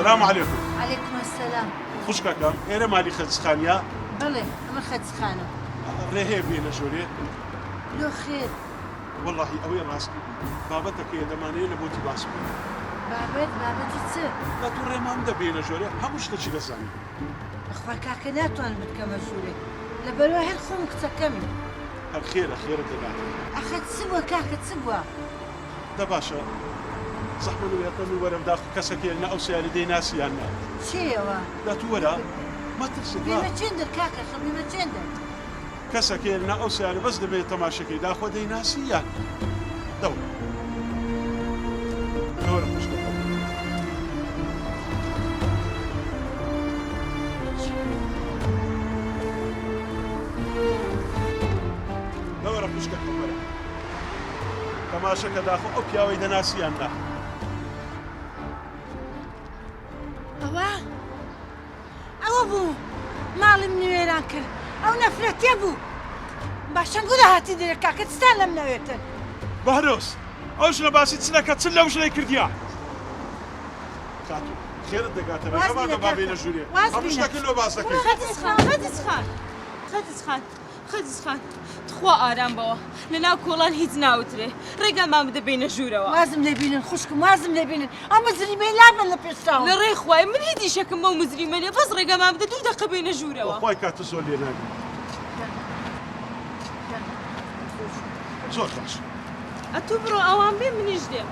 السلام عليكم. عليكم السلام. خوشکەکەم ئێرە مالی خەجخانیە؟ بەڵێ ئەمە خەجخانە. ڕێهەیە بێنە ژۆرێ؟ لۆ خێر. وەڵڵاهی ئەوەی ڕاستی بابەتەکەیە دەمانەیە لە بۆتی باس بکەین. بابەتی چ؟ لە توو ڕێمام دەبێنە ژۆرێ هەموو شتێکی دەزانی. بەخوا کاکە ناتوانم بکەمە ژوورێ. لەبەرەوە هەر خۆم کچەکەمی. هەر خێرە خێرە دەگات. ئەخە چ بووە کاکە چ بووە؟ دە باشە. زەحمە وێتەمی وەرم داخ کەسێکی لە ئەو سیاری دەیناسییان نا. چێوە؟ لە تو وەرە مەترسێت بیمە چێندر کاکە خەمیمە چێندر؟ کەسێکی لە ئەو سیارە بەس دەبێت تەماشەکەی داخۆ دەیناسییان. دەوە. دەوەرە خوشکەکەم. دەوەرە خوشکەکەم وەرە. تەماشەکە داخۆ ئەو پیاوەی دەناسییان نا. ئەوە بوو ماڵم نوێران کرد ئەو نەفرەتێ بوو باشەنگورە هاتی دەرە کاکە چستان لەم نەوێتن بەهرۆز ئەو ژنە باسی چنەکە چ لەو ژنەی کردیا خاتو خێرت دەگاتە ڕێگەمانە بابێنە ژوورێ هەموو شتەکە لۆ باس دەکەی خەجز خان تخوا ئارام بەوە لەناو کۆڵان هیچ ناوترێ ڕێگامان بدە بینە ژوورەوە وازم لێبینن خوشکم وازم لێبینن ئەم مزریمەی لامن لە پێشتاوە لە ڕێی خوای من هیچی شەکم بەو مزریمەنێ بەس ڕێگامان بدە 2 دقە بینە ژوورەوە خۆی کاتە زۆر لێ ناگری زۆر باش ئەتوو بڕۆ ئەوان بێ منیش دێم